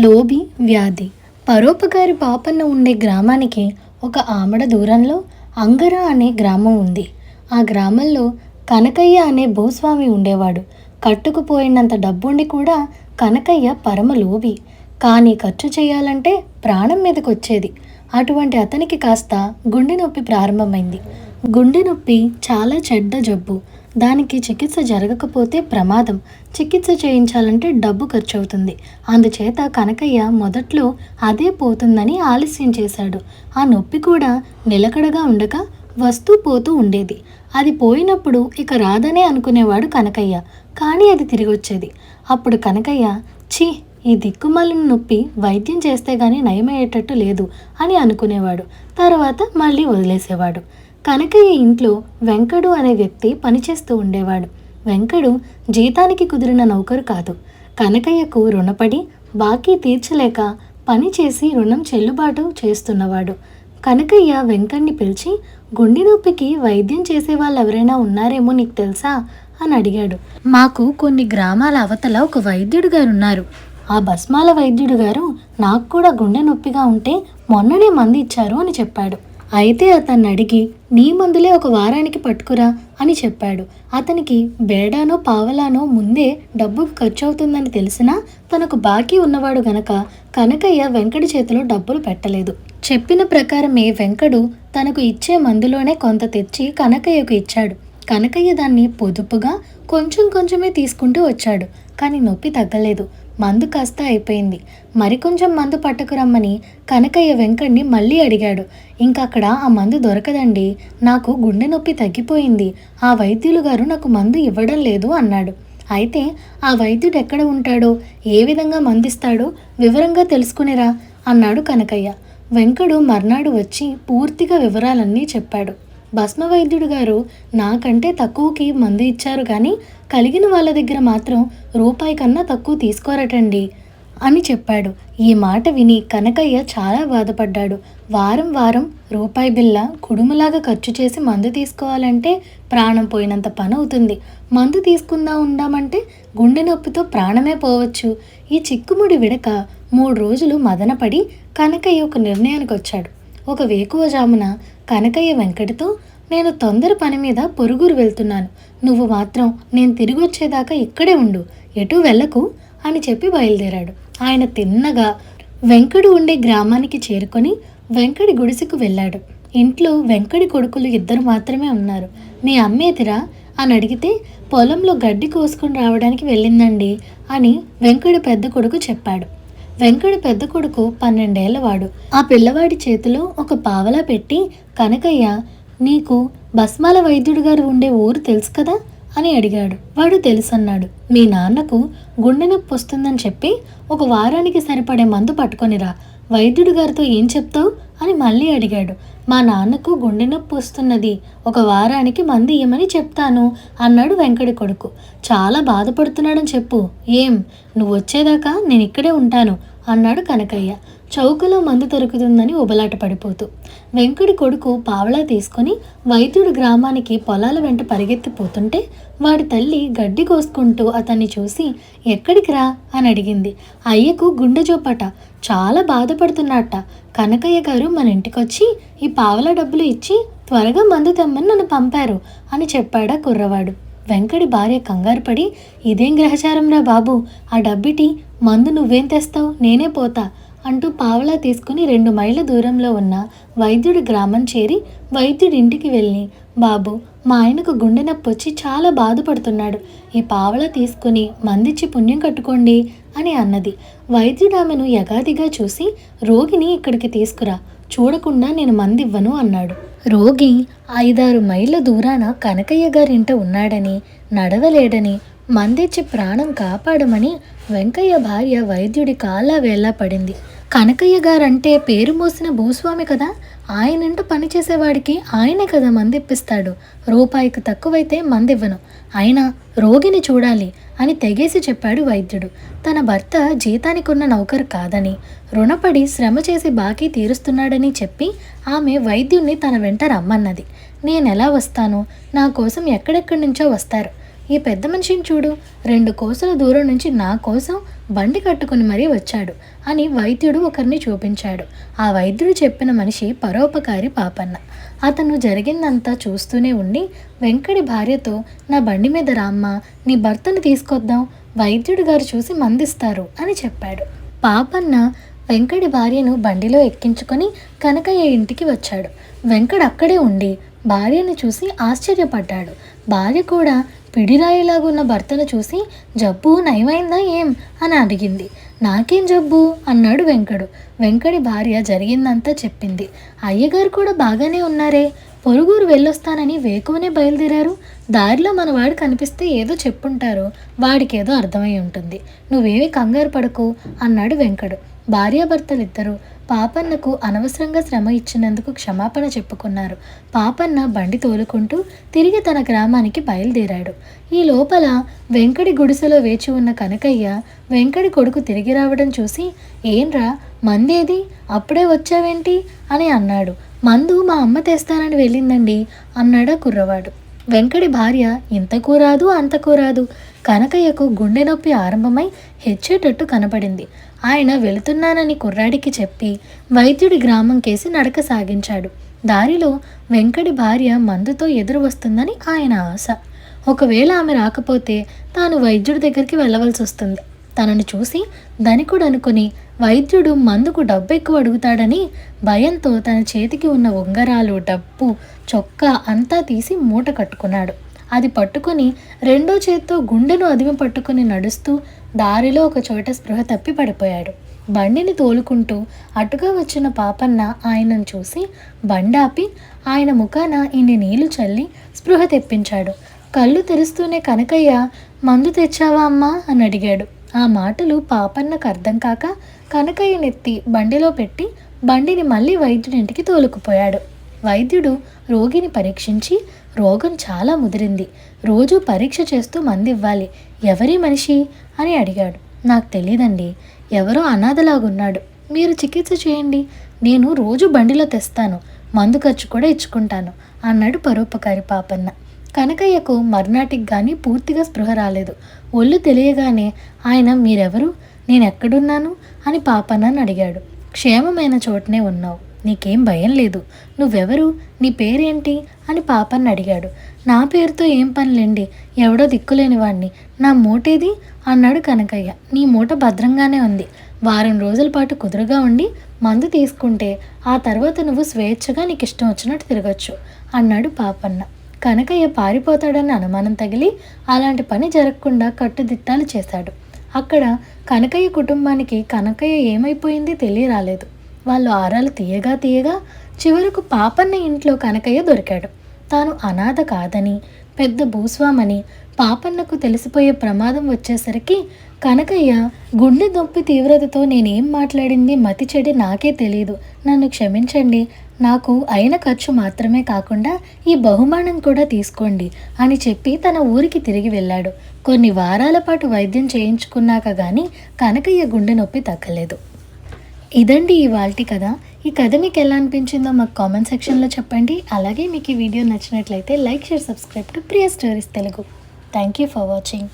లోబి వ్యాధి. పరోపకారి పాపన్న ఉండే గ్రామానికి ఒక ఆమడ దూరంలో అంగర అనే గ్రామం ఉంది. ఆ గ్రామంలో కనకయ్య అనే భూస్వామి ఉండేవాడు. కట్టుకుపోయినంత డబ్బుండి కూడా కనకయ్య పరమ లోబి. కానీ ఖర్చు చేయాలంటే ప్రాణం మీదకొచ్చేది. అటువంటి అతనికి కాస్త గుండె నొప్పి ప్రారంభమైంది. గుండె నొప్పి చాలా చెడ్డ జబ్బు. దానికి చికిత్స జరగకపోతే ప్రమాదం. చికిత్స చేయించాలంటే డబ్బు ఖర్చు అవుతుంది. అందుచేత కనకయ్య మొదట్లో అదే పోతుందని ఆలస్యం చేశాడు. ఆ నొప్పి కూడా నిలకడగా ఉండక వస్తూ పోతూ ఉండేది. అది పోయినప్పుడు ఇక రాదనే అనుకునేవాడు కనకయ్య. కానీ అది తిరిగి వచ్చేది. అప్పుడు కనకయ్య ఛీ, ఈ దిక్కుమాలిన నొప్పి వైద్యం చేస్తే గానీ నయమయ్యేటట్టు లేదు అని అనుకునేవాడు. తర్వాత మళ్ళీ వదిలేసేవాడు. కనకయ్య ఇంట్లో వెంకడు అనే వ్యక్తి పనిచేస్తూ ఉండేవాడు. వెంకడు జీతానికి కుదిరిన నౌకరు కాదు. కనకయ్యకు రుణపడి బాకీ తీర్చలేక పని చేసి రుణం చెల్లుబాటు చేస్తున్నవాడు. కనకయ్య వెంకడ్ని పిలిచి, గుండె నొప్పికి వైద్యం చేసే వాళ్ళు ఎవరైనా ఉన్నారేమో నీకు తెలుసా అని అడిగాడు. మాకు కొన్ని గ్రామాల అవతల ఒక వైద్యుడు గారు ఉన్నారు. ఆ భస్మాల వైద్యుడు గారు నాకు కూడా గుండె నొప్పిగా ఉంటే మొన్ననే మందు ఇచ్చారు అని చెప్పాడు. అయితే అతన్ని అడిగి నీ మందులే ఒక వారానికి పట్టుకురా అని చెప్పాడు. అతనికి బేడానో పావలానో ముందే డబ్బు ఖర్చు అవుతుందని తెలిసినా తనకు బాకీ ఉన్నవాడు గనక కనకయ్య వెంకడి చేతిలో డబ్బులు పెట్టలేదు. చెప్పిన ప్రకారమే వెంకడు తనకు ఇచ్చే మందులోనే కొంత తెచ్చి కనకయ్యకు ఇచ్చాడు. కనకయ్య దాన్ని పొదుపుగా కొంచెం కొంచెమే తీసుకుంటూ వచ్చాడు. కానీ నొప్పి తగ్గలేదు. మందు కాస్త అయిపోయింది. మరికొంచెం మందు పట్టుకురమ్మని కనకయ్య వెంకడ్ని మళ్ళీ అడిగాడు. ఇంకక్కడ ఆ మందు దొరకదండి, నాకు గుండె నొప్పి తగ్గిపోయింది, ఆ వైద్యులు గారు నాకు మందు ఇవ్వడం లేదు అన్నాడు. అయితే ఆ వైద్యుడు ఎక్కడ ఉంటాడో, ఏ విధంగా మందిస్తాడో వివరంగా తెలుసుకునిరా అన్నాడు కనకయ్య. వెంకడు మర్నాడు వచ్చి పూర్తిగా వివరాలన్నీ చెప్పాడు. భస్మ వైద్యుడు గారు నాకంటే తక్కువకి మందు ఇచ్చారు కానీ కలిగిన వాళ్ళ దగ్గర మాత్రం రూపాయి కన్నా తక్కువ తీసుకోరటండి అని చెప్పాడు. ఈ మాట విని కనకయ్య చాలా బాధపడ్డాడు. వారం వారం రూపాయి బిళ్ళ కుడుములాగా ఖర్చు చేసి మందు తీసుకోవాలంటే ప్రాణం పోయినంత పని అవుతుంది. మందు తీసుకుందా ఉందామంటే గుండె నొప్పితో ప్రాణమే పోవచ్చు. ఈ చిక్కుముడి విడక 3 రోజులు మదనపడి కనకయ్య ఒక నిర్ణయానికి వచ్చాడు. ఒక వేకువజామున కనకయ్య వెంకటితో, నేను తొందర పని మీద పొరుగురు వెళ్తున్నాను, నువ్వు మాత్రం నేను తిరిగి వచ్చేదాకా ఇక్కడే ఉండు, ఎటూ వెళ్ళకు అని చెప్పి బయలుదేరాడు. ఆయన తిన్నగా వెంకడు ఉండే గ్రామానికి చేరుకొని వెంకడి గుడిసెకు వెళ్ళాడు. ఇంట్లో వెంకడి కొడుకులు 2 మాత్రమే ఉన్నారు. మీ అమ్మేదిరా అని అడిగితే పొలంలో గడ్డి కోసుకొని రావడానికి వెళ్ళిందండి అని వెంకడి పెద్ద కొడుకు చెప్పాడు. వెంకడి పెద్ద కొడుకు 12 ఏళ్లవాడు. ఆ పిల్లవాడి చేతిలో ఒక పావలా పెట్టి, కనకయ్య నీకు భస్మాల వైద్యుడు గారు ఉండే ఊరు తెలుసు కదా అని అడిగాడు. వాడు తెలుసన్నాడు. మీ నాన్నకు గుండె నొప్పి వస్తుందని చెప్పి ఒక వారానికి సరిపడే మందు పట్టుకొనిరా, వైద్యుడు గారితో ఏం చెప్తావు అని మళ్ళీ అడిగాడు. మా నాన్నకు గుండె నొప్పి వస్తున్నది, ఒక వారానికి మందు ఇయ్యమని చెప్తాను అన్నాడు వెంకడి కొడుకు. చాలా బాధపడుతున్నాడని చెప్పు, ఏం నువ్వు వచ్చేదాకా నేను ఇక్కడే ఉంటాను అన్నాడు కనకయ్య చౌకలో మందు దొరుకుతుందని ఉబలాట పడిపోతూ. వెంకడి కొడుకు పావలా తీసుకొని వైద్యుడు గ్రామానికి పొలాల వెంట పరిగెత్తిపోతుంటే వాడి తల్లి గడ్డి కోసుకుంటూ అతన్ని చూసి ఎక్కడికి రా అని అడిగింది. అయ్యకు గుండె జోపట, చాలా బాధపడుతున్నట్ట. కనకయ్య గారు మన ఇంటికొచ్చి ఈ పావలా డబ్బులు ఇచ్చి త్వరగా మందు తెమ్మని నన్ను పంపారు అని చెప్పాడా కుర్రవాడు. వెంకడి భార్య కంగారు పడి, ఇదేం గ్రహచారం రా బాబు, ఆ డబ్బిటి మందు నువ్వేం తెస్తావు, నేనే పోతా అంటూ పావలా తీసుకుని 2 మైళ్ళ దూరంలో ఉన్న వైద్యుడి గ్రామం చేరి వైద్యుడి ఇంటికి వెళ్ళి, బాబు మా ఆయనకు గుండె నొప్పి వచ్చి చాలా బాధపడుతున్నాడు, ఈ పావలా తీసుకుని మందిచ్చి పుణ్యం కట్టుకోండి అని అన్నది. వైద్యుడు ఆమెను యగాదిగా చూసి, రోగిని ఇక్కడికి తీసుకురా, చూడకుండా నేను మందివ్వను అన్నాడు. రోగి 5-6 మైళ్ళ దూరాన కనకయ్య గారింట ఉన్నాడని, నడవలేడని, మందిచ్చి ప్రాణం కాపాడమని వెంకయ్య భార్య వైద్యుడి కాళ్ళ వేళ్ళ పడింది. కనకయ్య గారంటే పేరు మోసిన భూస్వామి కదా, ఆయనంట పనిచేసేవాడికి ఆయనే కదా మందిప్పిస్తాడు, రూపాయికి తక్కువైతే మందివ్వను, అయినా రోగిని చూడాలి అని తెగేసి చెప్పాడు వైద్యుడు. తన భర్త జీతానికి ఉన్న నౌకరు కాదని, రుణపడి శ్రమ చేసి బాకీ తీరుస్తున్నాడని చెప్పి ఆమె వైద్యుణ్ణి తన వెంట రమ్మన్నది. నేనెలా వస్తాను, నా కోసం ఎక్కడెక్కడి నుంచో వస్తారు, ఈ పెద్ద మనిషిని చూడు, 2 కోసల దూరం నుంచి నా కోసం బండి కట్టుకుని మరీ వచ్చాడు అని వైద్యుడు ఒకరిని చూపించాడు. ఆ వైద్యుడు చెప్పిన మనిషి పరోపకారి పాపన్న. అతను జరిగిందంతా చూస్తూనే ఉండి వెంకటి భార్యతో, నా బండి మీద రామ్మ, నీ భర్తను తీసుకొద్దాం, వైద్యుడు గారు చూసి మందిస్తారు అని చెప్పాడు. పాపన్న వెంకటి భార్యను బండిలో ఎక్కించుకొని కనకయ్య ఇంటికి వచ్చాడు. వెంకట్ అక్కడే ఉండి భార్యను చూసి ఆశ్చర్యపడ్డాడు. భార్య కూడా పిడిరాయిలాగున్న భర్తను చూసి, జబ్బు నయమైందా ఏం అని అడిగింది. నాకేం జబ్బు అన్నాడు వెంకడు. వెంకటి భార్య జరిగిందంతా చెప్పింది. అయ్యగారు కూడా బాగానే ఉన్నారే, పొరుగురు వెళ్ళొస్తానని వేకువనే బయలుదేరారు. దారిలో మనవాడు కనిపిస్తే ఏదో చెప్పుంటారు, వాడికేదో అర్థమై ఉంటుంది, నువ్వేమీ కంగారు పడకు అన్నాడు వెంకడు. భార్యాభర్తలిద్దరూ పాపన్నకు అనవసరంగా శ్రమ ఇచ్చినందుకు క్షమాపణ చెప్పుకున్నారు. పాపన్న బండి తోలుకుంటూ తిరిగి తన గ్రామానికి బయలుదేరాడు. ఈ లోపల వెంకటి గుడిసెలో వేచి ఉన్న కనకయ్య వెంకటి కొడుకు తిరిగి రావడం చూసి, ఏంరా మందేది, అప్పుడే వచ్చావేంటి అని అన్నాడు. మందు మా అమ్మ తెస్తానని వెళ్ళిందండి అన్నాడా కుర్రవాడు. వెంకటి భార్య ఇంతకు రాదు అంతకు రాదు. కనకయ్యకు గుండె నొప్పి ఆరంభమై హెచ్చేటట్టు కనపడింది. ఆయన వెళుతున్నానని కుర్రాడికి చెప్పి వైద్యుడి గ్రామం కేసి నడక సాగించాడు. దారిలో వెంకటి భార్య మందుతో ఎదురు వస్తుందని ఆయన ఆశ. ఒకవేళ ఆమె రాకపోతే తాను వైద్యుడి దగ్గరికి వెళ్ళవలసి వస్తుంది. తనను చూసి ధనికుడు అనుకుని వైద్యుడు మందుకు డబ్బు ఎక్కువ అడుగుతాడని భయంతో తన చేతికి ఉన్న ఉంగరాలు, డబ్బు, చొక్కా అంతా తీసి మూట కట్టుకున్నాడు. అది పట్టుకుని రెండో చేత్తో గుండెను అదిమి పట్టుకుని నడుస్తూ దారిలో ఒక చోట స్పృహ తప్పి పడిపోయాడు. బండిని తోలుకుంటూ అటుగా వచ్చిన పాపన్న ఆయనను చూసి బండాపి ఆయన ముఖాన ఇన్ని నీళ్లు చల్లి స్పృహ తెప్పించాడు. కళ్ళు తెరుస్తూనే కనకయ్య, మందు తెచ్చావా అమ్మా అని అడిగాడు. ఆ మాటలు పాపన్నకు అర్థం కాక కనకయ్యనెత్తి బండిలో పెట్టి బండిని మళ్ళీ వైద్యుడింటికి తోలుకుపోయాడు. వైద్యుడు రోగిని పరీక్షించి, రోగం చాలా ముదిరింది, రోజు పరీక్ష చేస్తూ మందివ్వాలి, ఎవరి మనిషి అని అడిగాడు. నాకు తెలీదండి, ఎవరో అనాథలాగున్నాడు, మీరు చికిత్స చేయండి, నేను రోజు బండిలో తెస్తాను, మందు ఖర్చు కూడా ఇచ్చుకుంటాను అన్నాడు పరోపకారి పాపన్న. కనకయ్యకు మర్నాటికి కానీ పూర్తిగా స్పృహ రాలేదు. ఒళ్ళు తెలియగానే ఆయన, మీరెవరు, నేనెక్కడున్నాను అని పాపన్నను అడిగాడు. క్షేమమైన చోటనే ఉన్నావు, నీకేం భయం లేదు, నువ్వెవరు, నీ పేరేంటి అని పాపన్న అడిగాడు. నా పేరుతో ఏం పనిలేండి, ఎవడో దిక్కులేని వాణ్ణి, నా మూటేది అన్నాడు కనకయ్య. నీ మూట భద్రంగానే ఉంది, వారం రోజుల పాటు కుదురుగా ఉండి మందు తీసుకుంటే ఆ తర్వాత నువ్వు స్వేచ్ఛగా నీకు ఇష్టం వచ్చినట్టు తిరగచ్చు అన్నాడు పాపన్న. కనకయ్య పారిపోతాడన్న అనుమానం తగిలి అలాంటి పని జరగకుండా కట్టుదిట్టాలు చేశాడు. అక్కడ కనకయ్య కుటుంబానికి కనకయ్య ఏమైపోయింది తెలియరాలేదు. వాళ్ళు ఆరాలు తీయగా చివరకు పాపన్న ఇంట్లో కనకయ్య దొరికాడు. తాను అనాథ కాదని, పెద్ద భూస్వామని పాపన్నకు తెలిసిపోయే ప్రమాదం వచ్చేసరికి కనకయ్య గుండె నొప్పి తీవ్రతతో, నేనేం మాట్లాడింది మతి చెడి నాకే తెలియదు, నన్ను క్షమించండి, నాకు అయిన ఖర్చు మాత్రమే కాకుండా ఈ బహుమానం కూడా తీసుకోండి అని చెప్పి తన ఊరికి తిరిగి వెళ్ళాడు. కొన్ని వారాల పాటు వైద్యం చేయించుకున్నాక కానీ కనకయ్య గుండె నొప్పి తగ్గలేదు. ఇదండి ఇవాల్టి కథ. ఈ కథ మీకు ఎలా అనిపించిందో మాకు కామెంట్ సెక్షన్లో చెప్పండి. అలాగే మీకు ఈ వీడియో నచ్చినట్లయితే like, share, subscribe to Priya stories Telugu. Thank you for watching.